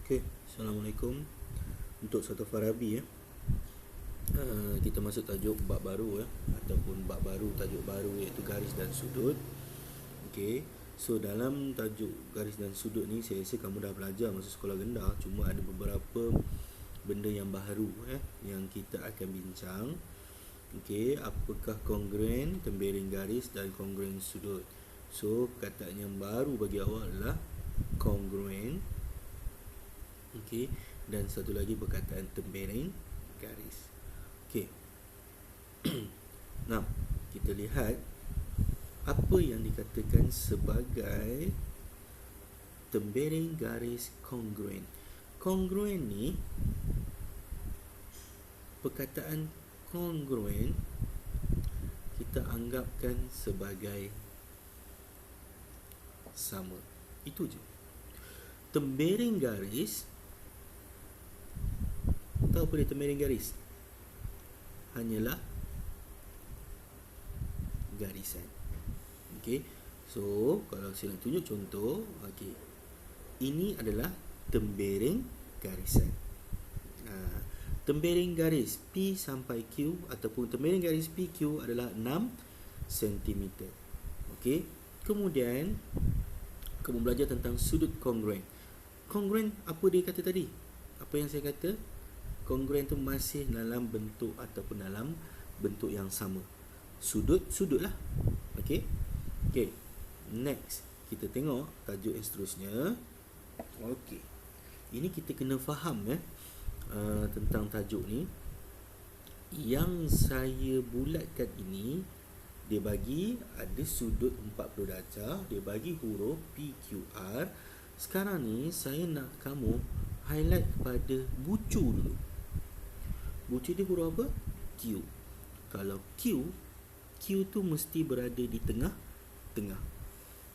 Okay, Assalamualaikum. Untuk satu Farabi kita masuk tajuk bab baru ataupun bab baru, tajuk baru iaitu garis dan sudut. Okay, so dalam tajuk garis dan sudut ni saya rasa kamu dah belajar masa sekolah rendah, cuma ada beberapa benda yang baru yang kita akan bincang. Okay, apakah kongruen, tembeling garis dan kongruen sudut. So perkataan yang baru bagi awak adalah kongruen. Okay, dan satu lagi perkataan tembeling garis. Okay. Nah, kita lihat apa yang dikatakan sebagai tembeling garis kongruen. Kongruen ni, perkataan kongruen kita anggapkan sebagai sama. Itu je. Tembeling garis, tahu apa dia tembeling garis? Hanyalah garisan. Okey. So, kalau saya nak tunjuk contoh, okey. Ini adalah tembeling garisan. Tembeling garis P sampai Q ataupun tembeling garis PQ adalah 6 cm. Okey. Kemudian kamu belajar tentang sudut kongruen. Kongruen apa dia kata tadi? Apa yang saya kata? Kongruen tu masih dalam bentuk ataupun dalam bentuk yang sama. Sudut lah. Okey. Okey. Next, kita tengok tajuk yang seterusnya. Okey. Ini kita kena faham tentang tajuk ni. Yang saya bulatkan ini, dia bagi ada sudut 40 darjah, dia bagi huruf PQR. Sekarang ni saya nak kamu highlight pada bucu dulu. Bucu dia huruf apa? Q. Kalau Q tu mesti berada di tengah.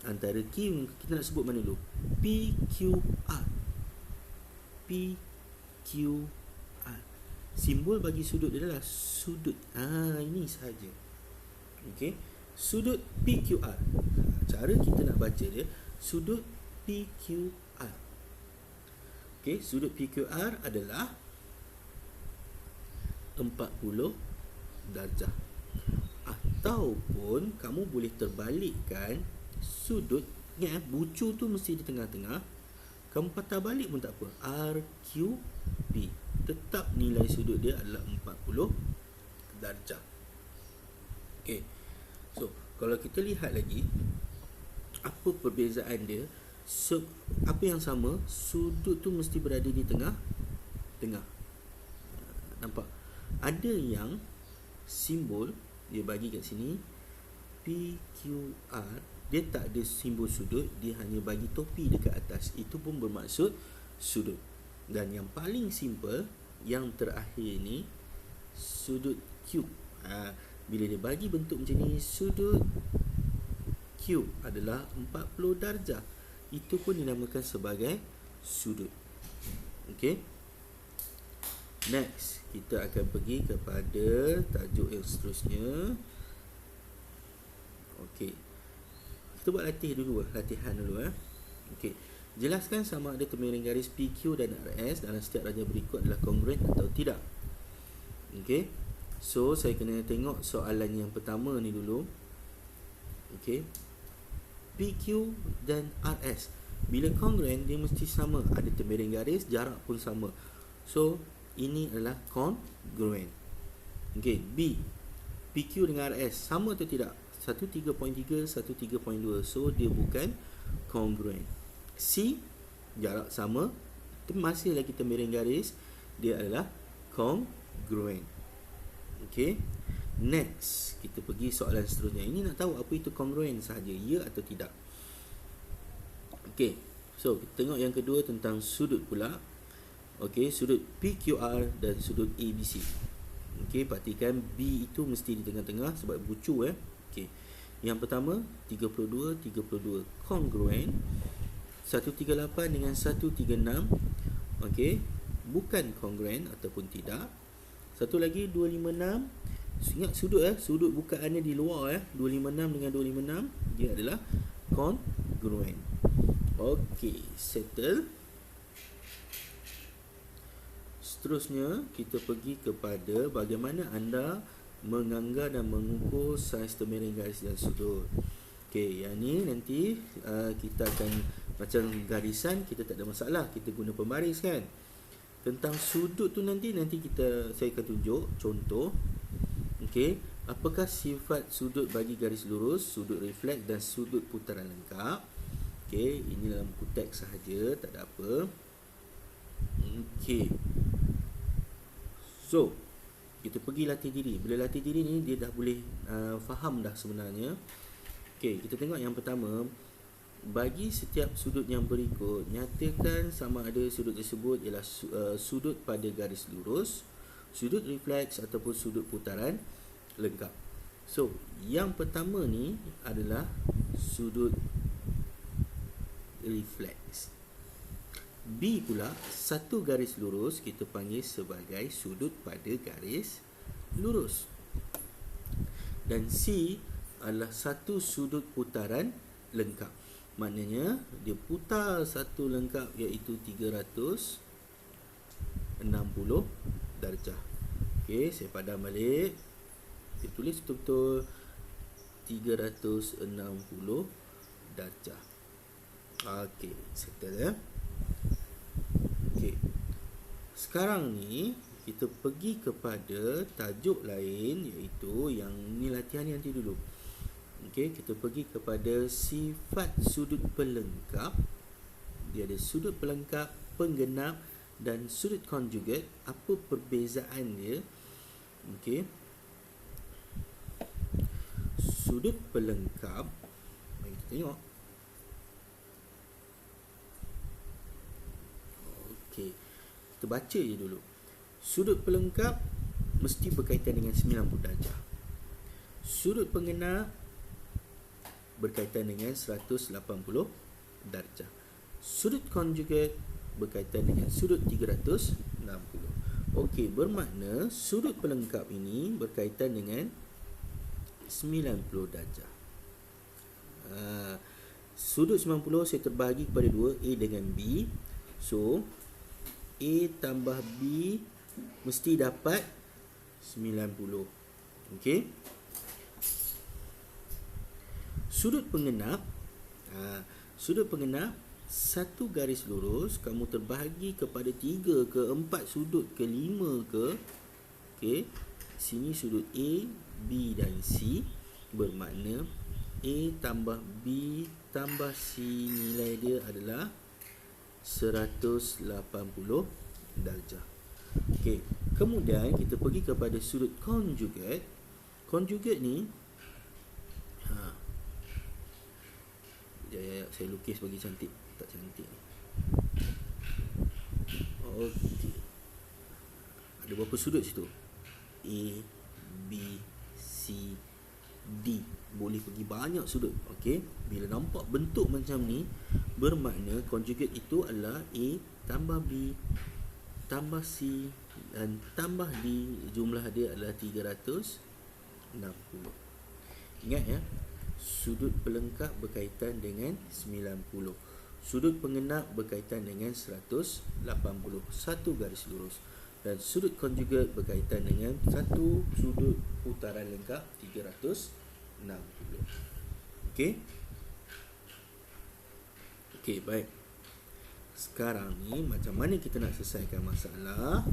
Antara Q kita nak sebut mana dulu? PQR. PQR. Simbol bagi sudut dia adalah sudut. Ini sahaja. Okey. Sudut PQR. Cara kita nak baca dia sudut PQR. Okey, sudut PQR adalah 40 darjah. Ataupun kamu boleh terbalikkan sudut, ingat bucu tu mesti di tengah-tengah. Kamu patah balik pun tak apa. RQP. Tetap nilai sudut dia adalah 40 darjah. Okey. So, kalau kita lihat lagi apa perbezaan dia? So, apa yang sama? Sudut tu mesti berada di tengah. Nampak? Ada yang simbol dia bagi kat sini PQR, dia tak ada simbol sudut, dia hanya bagi topi dekat atas. Itu pun bermaksud sudut. Dan yang paling simple, yang terakhir ni, sudut Q. Bila dia bagi bentuk macam ni, sudut Q adalah 40 darjah. Itu pun dinamakan sebagai sudut. Okey. Next, kita akan pergi kepada tajuk yang seterusnya. Okey. Kita buat latihan dulu. Okey. Jelaskan sama ada tembeling garis PQ dan RS dalam setiap darjah berikut adalah kongruen atau tidak. Okey. So, saya kena tengok soalan yang pertama ni dulu. Okey. PQ dan RS. Bila kongruen, dia mesti sama. Ada tembeling garis, jarak pun sama. So, ini adalah kongruen. Okey, B. PQ dengan RS sama atau tidak? Satu 3.3, satu 3.2. So, dia bukan kongruen. C. Jarak sama, masih lagi tembeling garis, dia adalah kongruen. Okey. Next, kita pergi soalan seterusnya. Ini nak tahu apa itu kongruen sahaja, ya atau tidak. Okey. So, kita tengok yang kedua tentang sudut pula. Okey, sudut PQR dan sudut ABC. Okey, perhatikan B itu mesti di tengah-tengah sebab bucu Okey. Yang pertama 32 kongruen. 138 dengan 136. Okey, bukan kongruen ataupun tidak. Satu lagi 256. Ingat sudut sudut bukaannya di luar 256 dengan 256 dia adalah kongruen. Okey, settle. seterusnya kita pergi kepada bagaimana anda menganggar dan mengukur saiz temiring garis dan sudut. Okey, yang ni nanti kita akan macam garisan kita tak ada masalah, kita guna pembaris kan. Tentang sudut tu nanti saya akan tunjuk contoh. Okey, apakah sifat sudut bagi garis lurus, sudut refleks dan sudut putaran lengkap. Okey, ini dalam buku teks sahaja, tak ada apa. Okey. So, kita pergi latih diri. Bila latih diri ni dia dah boleh faham dah sebenarnya. Okey, kita tengok yang pertama. Bagi setiap sudut yang berikut, nyatakan sama ada sudut tersebut ialah sudut pada garis lurus, sudut refleks ataupun sudut putaran lengkap. So, yang pertama ni adalah sudut refleks. B pula, satu garis lurus kita panggil sebagai sudut pada garis lurus. Dan C adalah satu sudut putaran lengkap. Maknanya dia putar satu lengkap iaitu 360 darjah. Okey, saya padam balik. Saya tulis betul-betul 360 darjah. Okey, settle ya. Okey. Sekarang ni kita pergi kepada tajuk lain iaitu yang ni latihan yang nanti dulu. Okey, kita pergi kepada sifat sudut pelengkap. Dia ada sudut pelengkap, penggenap dan sudut conjugate. Apa perbezaan dia? Okey. Sudut pelengkap, mari kita tengok. Okey. Kita baca je dulu. Sudut pelengkap mesti berkaitan dengan 90 darjah. Sudut penggenap berkaitan dengan 180 darjah. Sudut conjugate berkaitan dengan sudut 360. Okey, bermakna sudut pelengkap ini berkaitan dengan 90 darjah. Sudut 90 saya terbahagi kepada dua, A dengan B. So, A tambah B mesti dapat 90. Okey. Sudut pengenap, sudut pengenap satu garis lurus kamu terbahagi kepada 3 ke 4 sudut ke 5 ke. Okey. Sini sudut A, B dan C, bermakna A tambah B tambah C nilai dia adalah 180 darjah. Okey. Kemudian kita pergi kepada sudut conjugate. Conjugate ni saya lukis bagi cantik. Tak cantik ni. Okey. Ada berapa sudut situ? A, B, C, D. Boleh pergi banyak sudut. Okey. Bila nampak bentuk macam ni, bermakna conjugate itu adalah A tambah B tambah C dan tambah D. Jumlah dia adalah 360. Ingat ya, sudut pelengkap berkaitan dengan 90. Sudut pengenap berkaitan dengan 180. Satu garis lurus. Dan sudut conjugate berkaitan dengan satu sudut putaran lengkap 360. Okey. Okey, baik. Sekarang ni macam mana kita nak selesaikan masalah?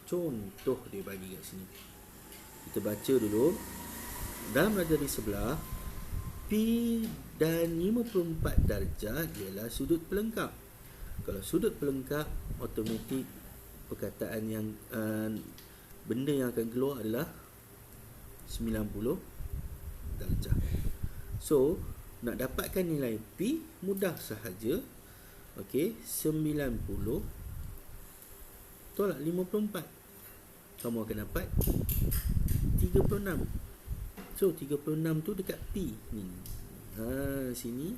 Contoh dia bagi kat sini. Kita baca dulu. Dalam rajah di sebelah, P dan 54 darjah ialah sudut pelengkap. Kalau sudut pelengkap, automatik perkataan yang benda yang akan keluar adalah 90 darjah. So, nak dapatkan nilai P mudah sahaja. Okey, 90 tolak 54. Kamu akan dapat 36. So 36 tu dekat P ni. Sini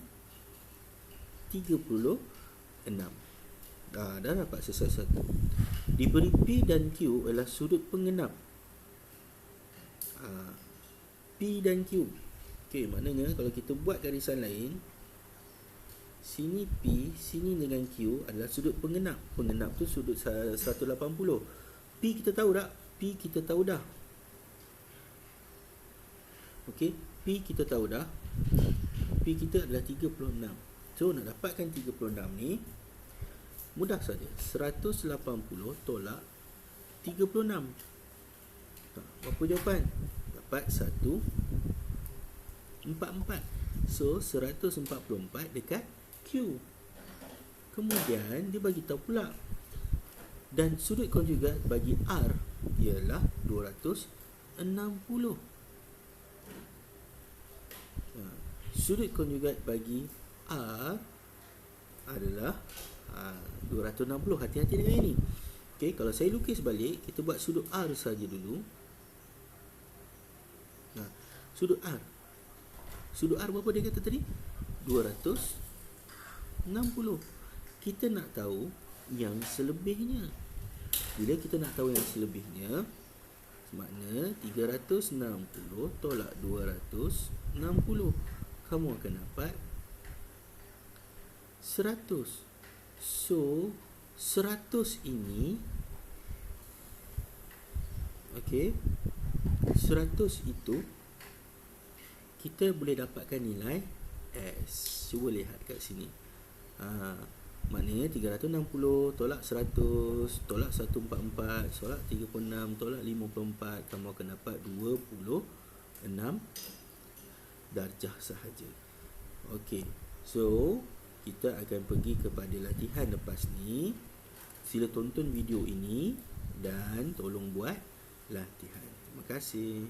36. Dah dapat selesai satu. Diberi P dan Q adalah sudut pengenap. P dan Q. Okey, maknanya kalau kita buat garisan lain, Sini P, sini dengan Q adalah sudut pengenap. Pengenap tu sudut 180. P kita tahu tak? P kita tahu dah. Okey, P kita tahu dah. P kita adalah 36. So nak dapatkan 36 ni mudah saja. 180 tolak 36. Berapa jawapan? Dapat 144. So 144 dekat Q. Kemudian dia bagi tahu pula, dan sudut konjugat bagi R ialah 260. Sudut konjugat bagi R adalah 260. Hati-hati dengan ini. Okey, kalau saya lukis balik, kita buat sudut R saja dulu. Sudut R. Sudut R berapa dia kata tadi? 260. Kita nak tahu yang selebihnya. Bila kita nak tahu yang selebihnya, makna 360 tolak 260, kamu akan dapat 100. So 100 ini, okey, 100 itu kita boleh dapatkan nilai S. Cuba lihat kat sini. Maknanya 360 tolak 100 tolak 144 tolak 36 tolak 54, kamu akan dapat 26 darjah sahaja. Okey, so kita akan pergi kepada latihan lepas ni. Sila tonton video ini dan tolong buat latihan. Terima kasih.